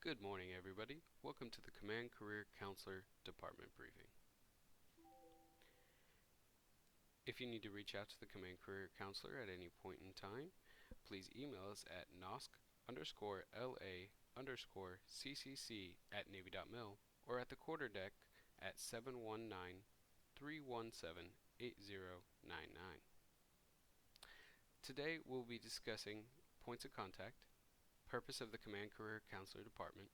Good morning, everybody. Welcome to the Command Career Counselor Department Briefing. If you need to reach out to the Command Career Counselor at any point in time, please email us at nosc_la_ccc@navy.mil or at the quarterdeck at 719-317-8099. Today we'll be discussing points of contact, purpose of the Command Career Counselor Department,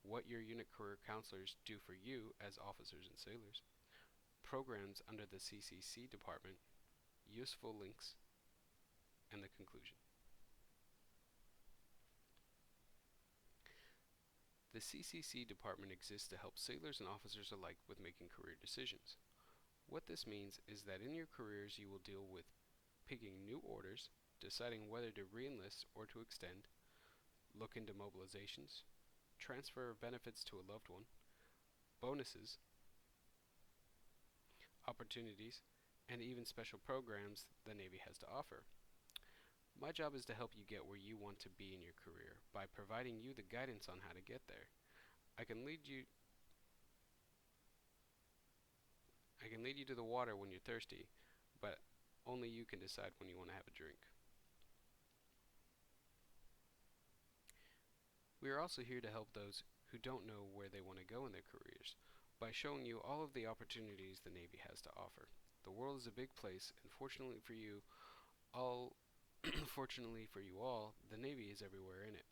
what your unit career counselors do for you as officers and sailors, programs under the CCC department, useful links, and the conclusion. The CCC department exists to help sailors and officers alike with making career decisions. What this means is that in your careers you will deal with picking new orders, deciding whether to re-enlist or to extend, look into mobilizations, transfer of benefits to a loved one, bonuses, opportunities, and even special programs the Navy has to offer. My job is to help you get where you want to be in your career by providing you the guidance on how to get there. I can lead you to the water when you're thirsty, but only you can decide when you want to have a drink. We are also here to help those who don't know where they want to go in their careers by showing you all of the opportunities the Navy has to offer. The world is a big place, and fortunately for you all, the Navy is everywhere in it.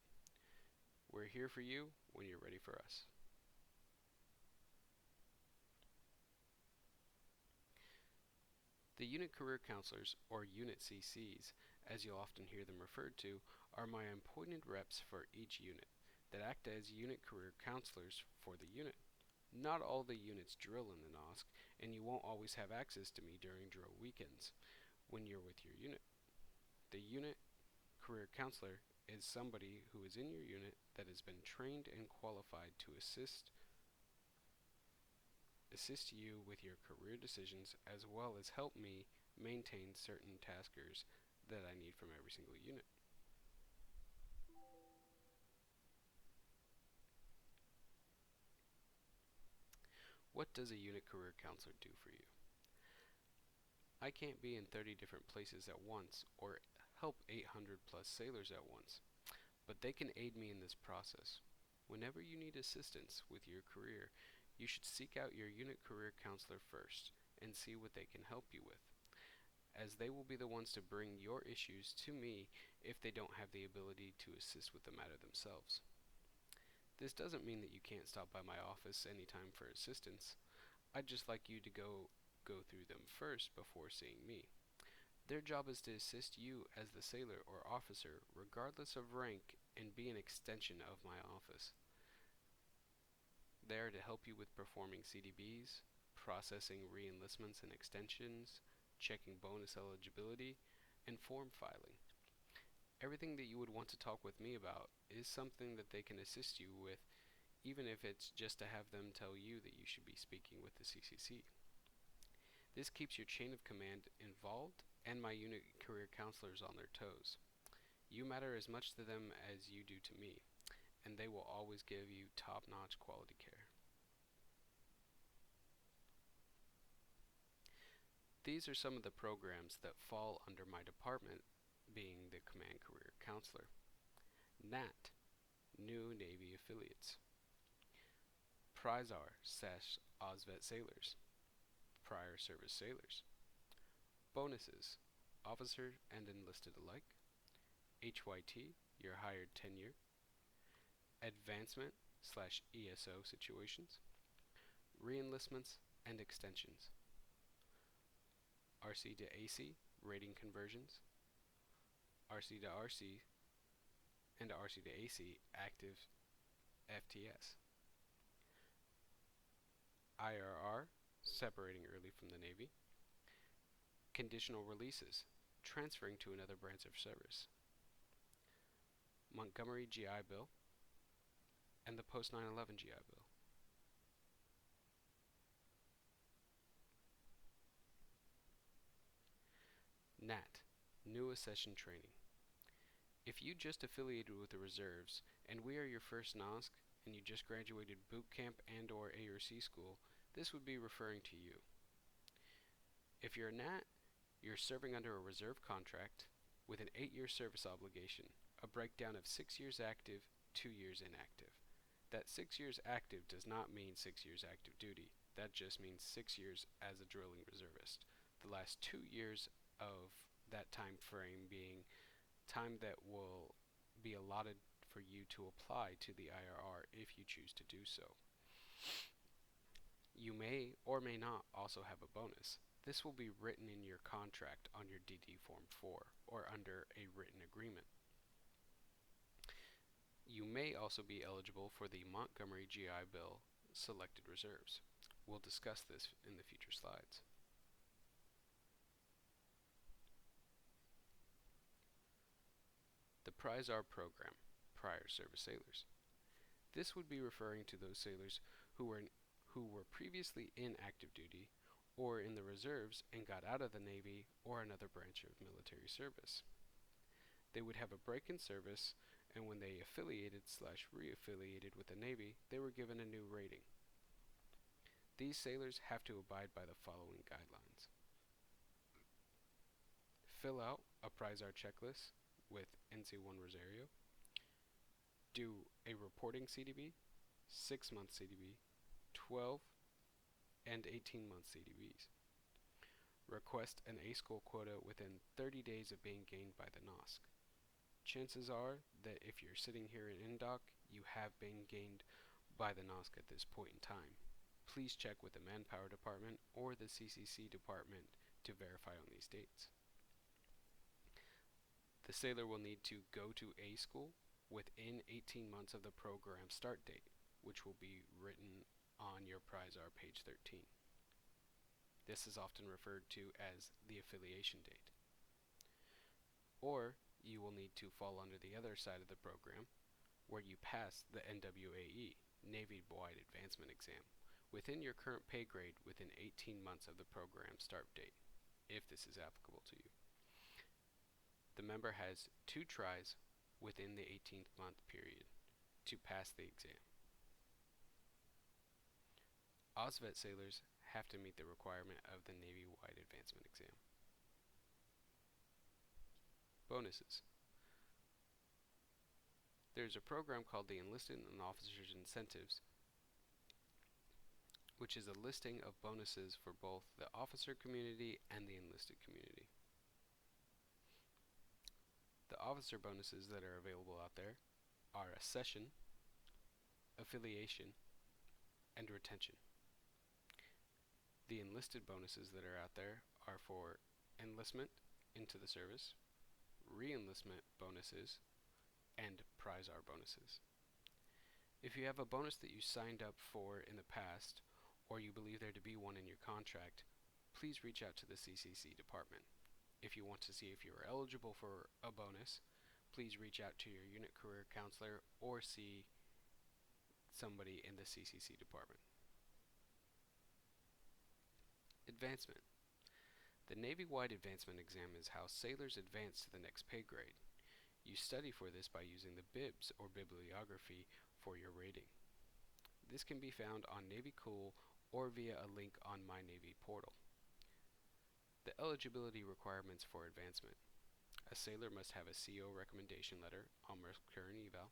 We're here for you when you're ready for us. The Unit Career Counselors, or Unit CCs, as you'll often hear them referred to, are my appointed reps for each unit that act as unit career counselors for the unit. Not all the units drill in the NOSC, and you won't always have access to me during drill weekends when you're with your unit. The Unit Career Counselor is somebody who is in your unit that has been trained and qualified to assist you with your career decisions, as well as help me maintain certain taskers that I need from every single unit. What does a unit career counselor do for you? I can't be in 30 different places at once or help 800 plus sailors at once, but they can aid me in this process. Whenever you need assistance with your career, you should seek out your unit career counselor first and see what they can help you with, as they will be the ones to bring your issues to me if they don't have the ability to assist with the matter themselves. This doesn't mean that you can't stop by my office anytime for assistance. I'd just like you to go through them first before seeing me. Their job is to assist you as the sailor or officer, regardless of rank, and be an extension of my office. They are to help you with performing CDBs, processing re-enlistments and extensions, checking bonus eligibility, and form filing. Everything that you would want to talk with me about is something that they can assist you with, even if it's just to have them tell you that you should be speaking with the CCC. This keeps your chain of command involved and my unit career counselors on their toes. You matter as much to them as you do to me, and they will always give you top-notch quality care. These are some of the programs that fall under my department, being the Command Career Counselor. NAT, New Navy Affiliates. PRIZAR/OSVET Sailors, Prior Service Sailors. Bonuses, Officer and Enlisted alike. HYT, your hired tenure. Advancement/ESO situations. Re-enlistments and extensions. RC to AC, rating conversions. RC to RC and RC to AC, active FTS. IRR, separating early from the Navy. Conditional releases, transferring to another branch of service. Montgomery GI Bill and the post 9/11 GI Bill. NAT, New Accession Training. If you just affiliated with the reserves and we are your first NOSC and you just graduated boot camp and or A or C school, this would be referring to you. If you're a NAT, you're serving under a reserve contract with an 8-year service obligation, a breakdown of 6 years active, 2 years inactive. That 6 years active does not mean 6 years active duty. That just means 6 years as a drilling reservist. The last 2 years of that time frame being time that will be allotted for you to apply to the IRR if you choose to do so. You may or may not also have a bonus. This will be written in your contract on your DD Form 4 or under a written agreement. You may also be eligible for the Montgomery GI Bill selected reserves. We'll discuss this in the future slides. The PRIZAR program, prior service sailors. This would be referring to those sailors who were previously in active duty or in the reserves and got out of the Navy or another branch of military service. They would have a break in service, and when they affiliated/re-affiliated with the Navy, they were given a new rating. These sailors have to abide by the following guidelines. Fill out a PRIZAR checklist with NC1 Rosario. Do a reporting CDB, 6-month CDB, 12 and 18-month CDBs. Request an A school quota within 30 days of being gained by the NOSC. Chances are that if you're sitting here in Indoc, you have been gained by the NOSC at this point in time. Please check with the Manpower Department or the CCC Department to verify on these dates. The sailor will need to go to A school within 18 months of the program start date, which will be written on your PRIZAR page 13. This is often referred to as the affiliation date. Or you will need to fall under the other side of the program, where you pass the NWAE, Navy-wide Advancement Exam, within your current pay grade within 18 months of the program start date, if this is applicable to you. The member has 2 tries within the 18th month period to pass the exam. OSVET sailors have to meet the requirement of the Navy-wide Advancement Exam. Bonuses. There's a program called the Enlisted and Officers Incentives, which is a listing of bonuses for both the officer community and the enlisted community. The officer bonuses that are available out there are accession, affiliation, and retention. The enlisted bonuses that are out there are for enlistment into the service, re-enlistment bonuses, and PRIZAR bonuses. If you have a bonus that you signed up for in the past, or you believe there to be one in your contract, please reach out to the CCC department. If you want to see if you are eligible for a bonus, please reach out to your unit career counselor or see somebody in the CCC department. Advancement. The Navy-wide Advancement Exam is how sailors advance to the next pay grade. You study for this by using the bibs or bibliography for your rating. This can be found on Navy Cool or via a link on My Navy portal. The eligibility requirements for advancement. A sailor must have a CO recommendation letter on current eval,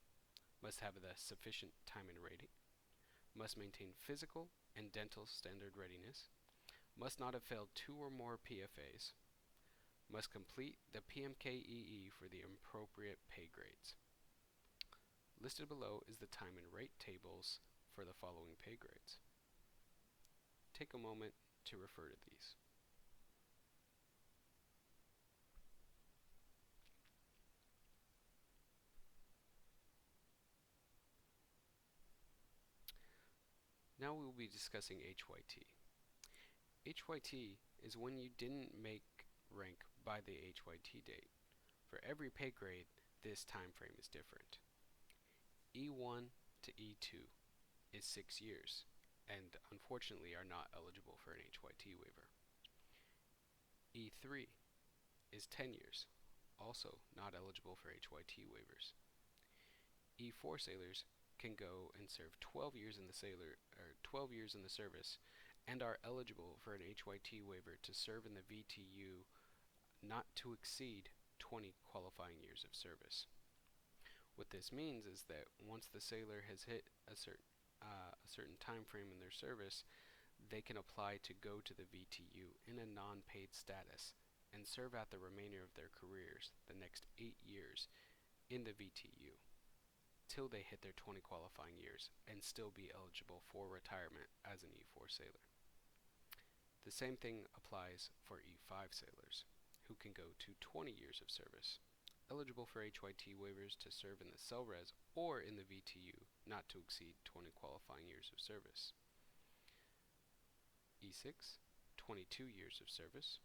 must have the sufficient time and rating, must maintain physical and dental standard readiness, must not have failed 2 or more PFAs, must complete the PMKEE for the appropriate pay grades. Listed below is the time and rate tables for the following pay grades. Take a moment to refer to these. Now we will be discussing HYT. HYT is when you didn't make rank by the HYT date. For every pay grade, this time frame is different. E1 to E2 is 6 years, and unfortunately are not eligible for an HYT waiver. E3 is 10 years, also not eligible for HYT waivers. E4 sailors can go and serve 12 years in the 12 years in the service and are eligible for an HYT waiver to serve in the VTU not to exceed 20 qualifying years of service. What this means is that once the sailor has hit a certain time frame in their service, they can apply to go to the VTU in a non-paid status and serve out the remainder of their careers, the next 8 years, in the VTU, till they hit their 20 qualifying years and still be eligible for retirement as an E4 sailor. The same thing applies for E5 sailors, who can go to 20 years of service, eligible for HYT waivers to serve in the CELRES or in the VTU, not to exceed 20 qualifying years of service. E6, 22 years of service.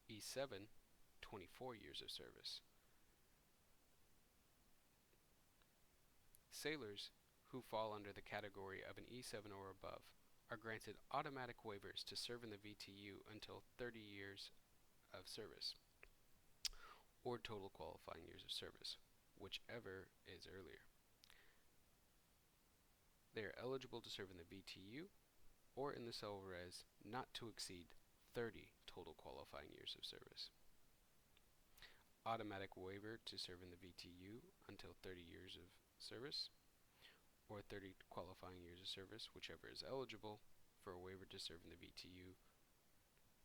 E7, 24 years of service. Sailors who fall under the category of an E7 or above are granted automatic waivers to serve in the VTU until 30 years of service, or total qualifying years of service, whichever is earlier. They are eligible to serve in the VTU or in the CELRES not to exceed 30 total qualifying years of service. Automatic waiver to serve in the VTU until 30 years of service, or 30 qualifying years of service, whichever is eligible, for a waiver to serve in the VTU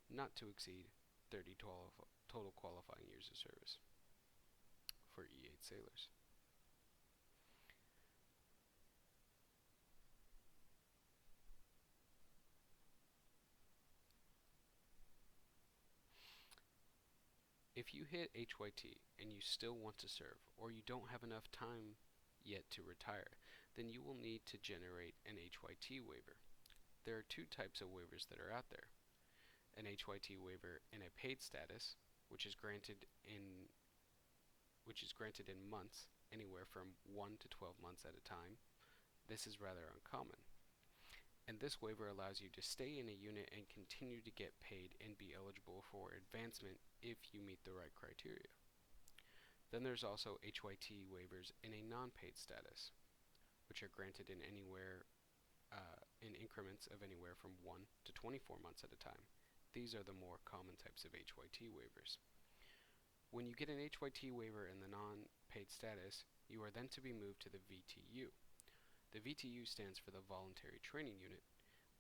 not to exceed 30 total qualifying years of service for E8 sailors. If you hit HYT and you still want to serve, or you don't have enough time yet to retire, then you will need to generate an HYT waiver. There are two types of waivers that are out there. An HYT waiver in a paid status, which is granted in months, anywhere from 1 to 12 months at a time. This is rather uncommon. And this waiver allows you to stay in a unit and continue to get paid and be eligible for advancement if you meet the right criteria. Then there's also HYT waivers in a non-paid status, which are granted in increments of anywhere from 1 to 24 months at a time. These are the more common types of HYT waivers. When you get an HYT waiver in the non-paid status, you are then to be moved to the VTU. The VTU stands for the Voluntary Training Unit.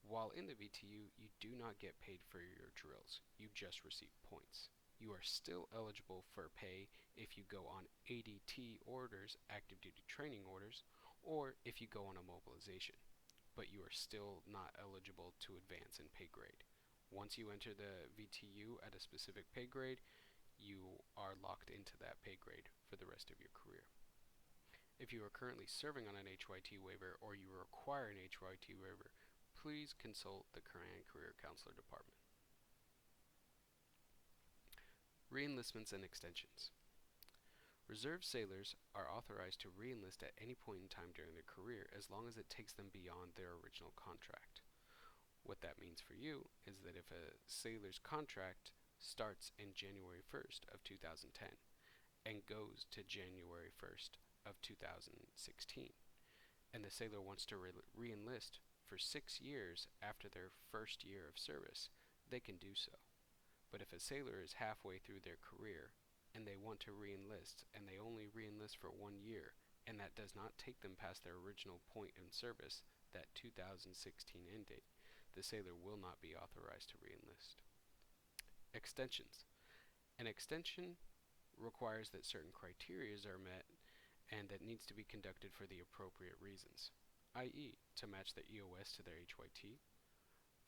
While in the VTU, you do not get paid for your drills. You just receive points. You are still eligible for pay if you go on ADT orders, active duty training orders, or if you go on a mobilization, but you are still not eligible to advance in pay grade. Once you enter the VTU at a specific pay grade, you are locked into that pay grade for the rest of your career. If you are currently serving on an HYT waiver or you require an HYT waiver, please consult the Career Counselor Department. Reenlistments and extensions. Reserve sailors are authorized to reenlist at any point in time during their career as long as it takes them beyond their original contract. What that means for you is that if a sailor's contract starts in January 1st of 2010 and goes to January 1st of 2016, and the sailor wants to re-enlist for 6 years after their first year of service, they can do so. But if a sailor is halfway through their career and they want to re-enlist and they only re-enlist for 1 year, and that does not take them past their original point in service, that 2016 end date, the sailor will not be authorized to re-enlist. Extensions. An extension requires that certain criteria are met and that needs to be conducted for the appropriate reasons, i.e. to match the EOS to their HYT,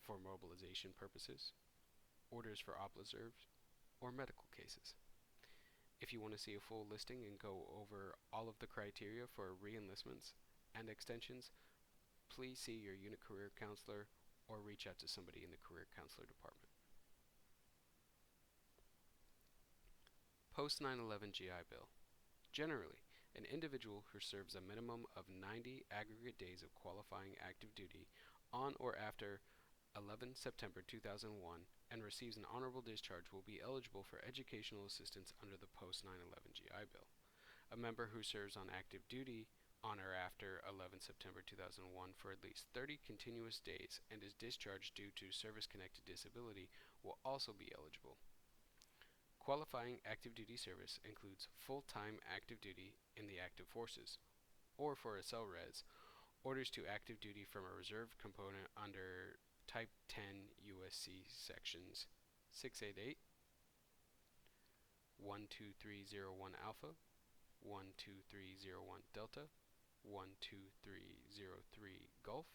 for mobilization purposes, orders for observed, or medical cases. If you want to see a full listing and go over all of the criteria for re-enlistments and extensions, please see your unit career counselor or reach out to somebody in the Career Counselor Department. Post 9/11 GI Bill. Generally, an individual who serves a minimum of 90 aggregate days of qualifying active duty on or after 11 September 2001 and receives an honorable discharge will be eligible for educational assistance under the post 9/11 GI Bill. A member who serves on active duty on or after 11 September 2001 for at least 30 continuous days and is discharged due to service-connected disability will also be eligible. Qualifying active duty service includes full-time active duty in the active forces, or for a CELRES, orders to active duty from a reserve component under Type 10 USC Sections 688, 12301 Alpha, 12301 Delta, 12303 Golf,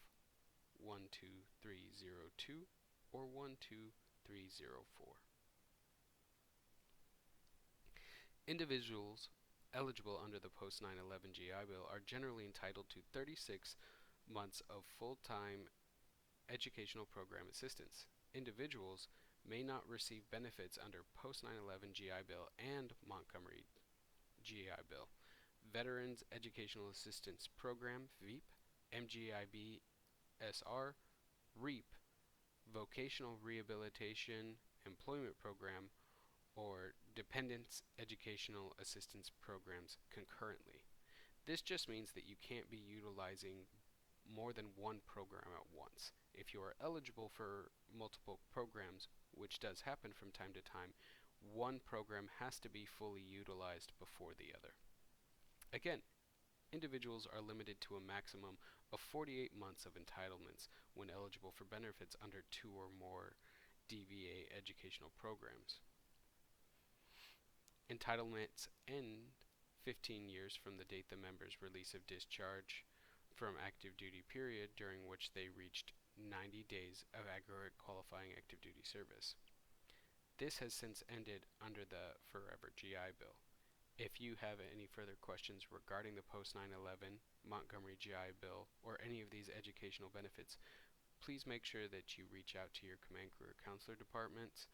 12302, or 12304. Individuals eligible under the post 9/11 GI Bill are generally entitled to 36 months of full-time educational program assistance. Individuals may not receive benefits under post 9/11 GI Bill and Montgomery GI Bill. Veterans Educational Assistance Program, VEAP, MGIB SR, REAP, Vocational Rehabilitation Employment Program, or Dependents Educational Assistance Programs concurrently. This just means that you can't be utilizing more than one program at once. If you are eligible for multiple programs, which does happen from time to time, one program has to be fully utilized before the other. Again, individuals are limited to a maximum of 48 months of entitlements when eligible for benefits under 2 or more DVA educational programs. Entitlements end 15 years from the date the member's release of discharge from active duty period during which they reached 90 days of aggregate qualifying active duty service. This has since ended under the Forever GI Bill. If you have any further questions regarding the post 9/11 Montgomery GI Bill or any of these educational benefits, please make sure that you reach out to your Command Career Counselor departments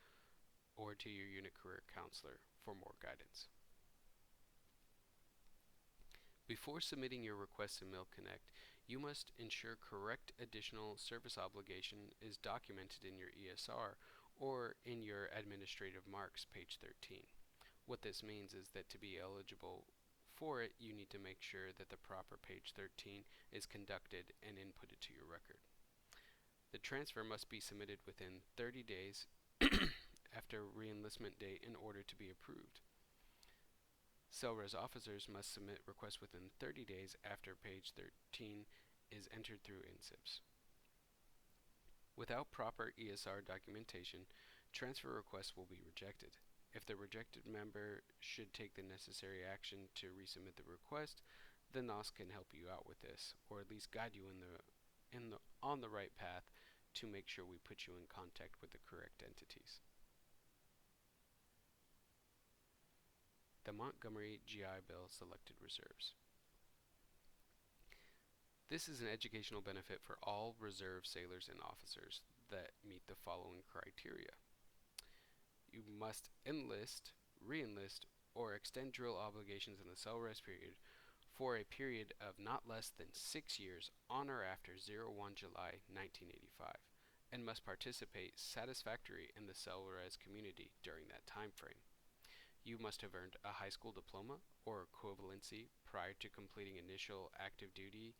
or to your unit career counselor for more guidance. Before submitting your request to MilConnect, you must ensure correct additional service obligation is documented in your ESR or in your administrative marks, page 13. What this means is that to be eligible for it, you need to make sure that the proper page 13 is conducted and inputted to your record. The transfer must be submitted within 30 days after reenlistment date in order to be approved. CELRES officers must submit requests within 30 days after page 13 is entered through INSIPS. Without proper ESR documentation, transfer requests will be rejected. If the rejected member should take the necessary action to resubmit the request, the NOSC can help you out with this, or at least guide you on the right path to make sure we put you in contact with the correct entities. The Montgomery GI Bill Selected Reserves. This is an educational benefit for all reserve sailors and officers that meet the following criteria. You must enlist, re-enlist, or extend drill obligations in the CELRES period for a period of not less than 6 years on or after 01 July 1985, and must participate satisfactorily in the CELRES community during that time frame. You must have earned a high school diploma or equivalency prior to completing initial active duty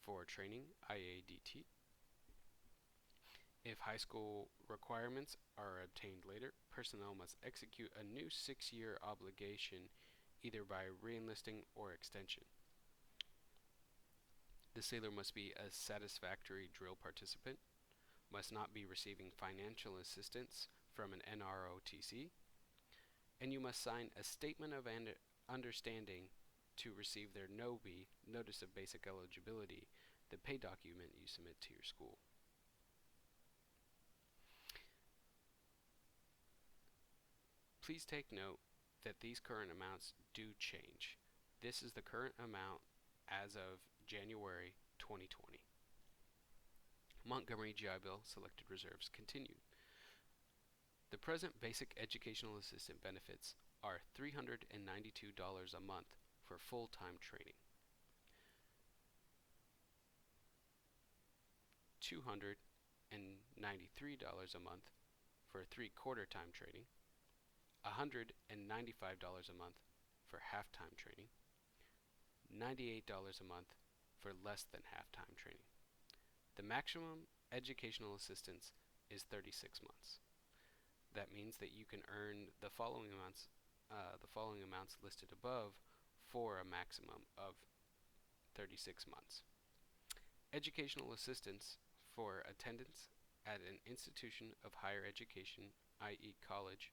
for training, IADT. If high school requirements are obtained later, personnel must execute a new 6-year obligation either by re-enlisting or extension. The sailor must be a satisfactory drill participant, must not be receiving financial assistance from an NROTC, and you must sign a statement of understanding to receive their NOBE, Notice of Basic Eligibility, the pay document you submit to your school. Please take note that these current amounts do change. This is the current amount as of January 2020. Montgomery GI Bill Selected Reserves continued. The present basic educational assistant benefits are $392 a month for full-time training, $200 a month for 3/4 time training, $195 a month for half-time training, $98 a month for less than half-time training. The maximum educational assistance is 36 months. That means that you can earn the following amounts listed above for a maximum of 36 months. Educational assistance for attendance at an institution of higher education, i.e. college,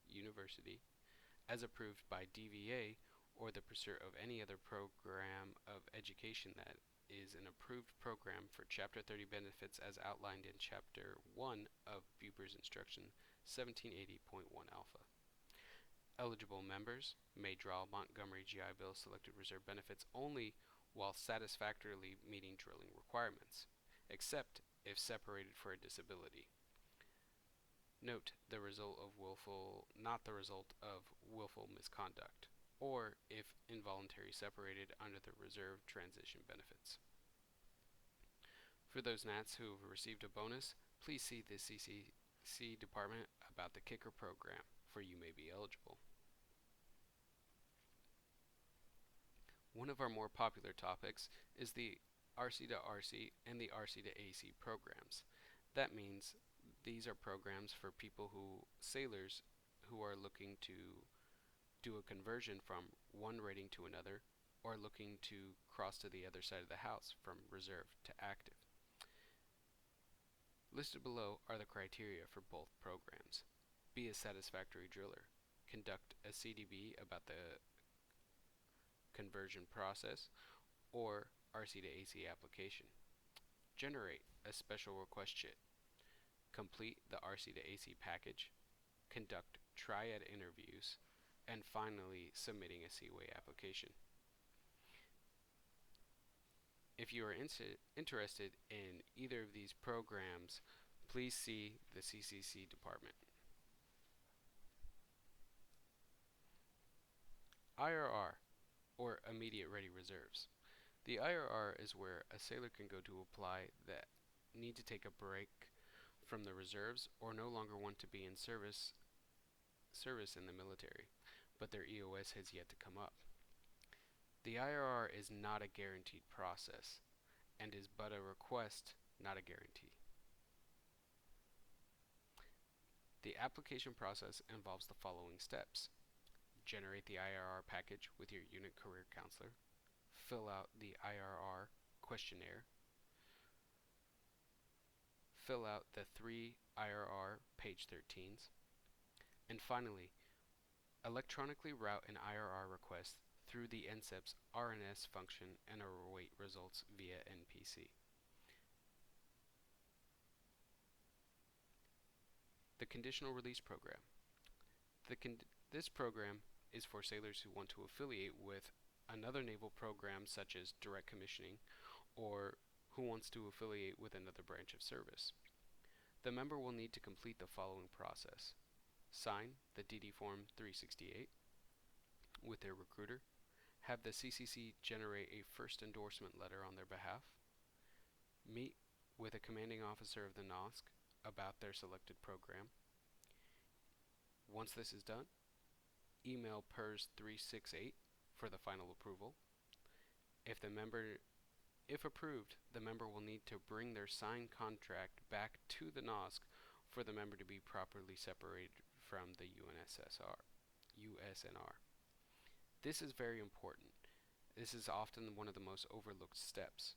university, as approved by DVA, or the pursuit of any other program of education that is an approved program for Chapter 30 benefits as outlined in Chapter 1 of Buper's Instruction 1780.1 Alpha. Eligible members may draw Montgomery GI Bill selected reserve benefits only while satisfactorily meeting drilling requirements, except if separated for a disability. Note the result of not the result of willful misconduct, or if involuntary separated under the reserve transition benefits. For those Nats who have received a bonus, please see the CCC department about the kicker program, for you may be eligible. One of our more popular topics is the RC to RC and the RC to AC programs. That means these are programs for sailors who are looking to do a conversion from one rating to another, or looking to cross to the other side of the house from reserve to active. Listed below are the criteria for both programs. Be a satisfactory driller. Conduct a CDB about the conversion process or RC to AC application. Generate a special request sheet. Complete the RC to AC package. Conduct triad interviews. And finally, submitting a Seaway application. If you are interested in either of these programs, please see the CCC department. IRR, or Immediate Ready Reserves. The IRR is where a sailor can go to apply that need to take a break from the reserves or no longer want to be in service in the military, but their EOS has yet to come up. The IRR is not a guaranteed process and is but a request, not a guarantee. The application process involves the following steps. Generate the IRR package with your unit career counselor. Fill out the IRR questionnaire. Fill out the 3 IRR page 13s. And finally, electronically route an IRR request through the NCEP's RNS function and await results via NPC. The Conditional Release Program. This program is for sailors who want to affiliate with another naval program such as direct commissioning, or who wants to affiliate with another branch of service. The member will need to complete the following process. Sign the DD Form 368 with their recruiter, have the CCC generate a first endorsement letter on their behalf, meet with a commanding officer of the NOSC about their selected program. Once this is done, email PERS 368 for the final approval. If approved, the member will need to bring their signed contract back to the NOSC for the member to be properly separated from the USNR. This is very important. This is often one of the most overlooked steps,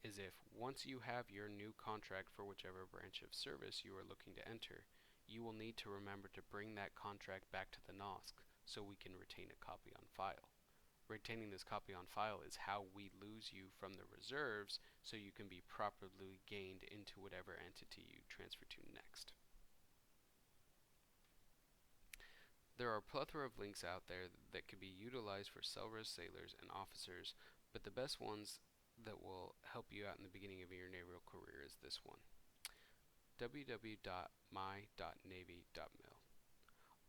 is if once you have your new contract for whichever branch of service you are looking to enter, you will need to remember to bring that contract back to the NOSC so we can retain a copy on file. Retaining this copy on file is how we lose you from the reserves so you can be properly gained into whatever entity you transfer to next. There are a plethora of links out there that can be utilized for self-res sailors and officers, but the best ones that will help you out in the beginning of your naval career is this one, www.my.navy.mil.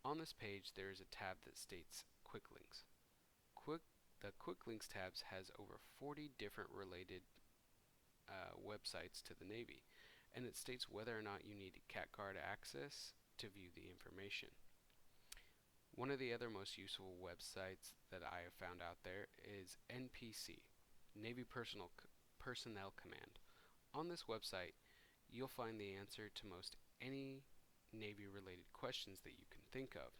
On this page there is a tab that states Quick Links. The Quick Links tabs has over 40 different related websites to the Navy, and it states whether or not you need CAT card access to view the information. One of the other most useful websites that I have found out there is NPC, Navy Personnel Command. On this website, you'll find the answer to most any Navy-related questions that you can think of.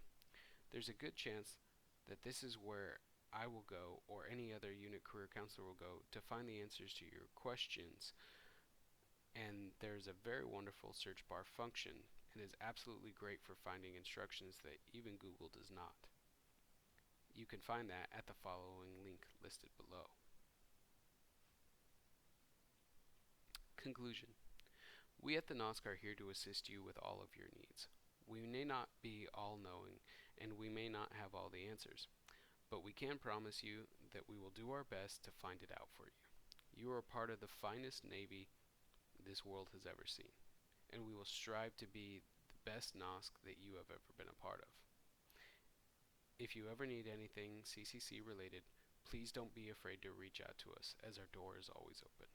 There's a good chance that this is where I will go, or any other unit career counselor will go, to find the answers to your questions. And there's a very wonderful search bar function, and is absolutely great for finding instructions that even Google does not. You can find that at the following link listed below. Conclusion. We at the NOSC are here to assist you with all of your needs. We may not be all-knowing, and we may not have all the answers, but we can promise you that we will do our best to find it out for you. You are part of the finest Navy this world has ever seen, and we will strive to be the best NOSC that you have ever been a part of. If you ever need anything CCC related, please don't be afraid to reach out to us, as our door is always open.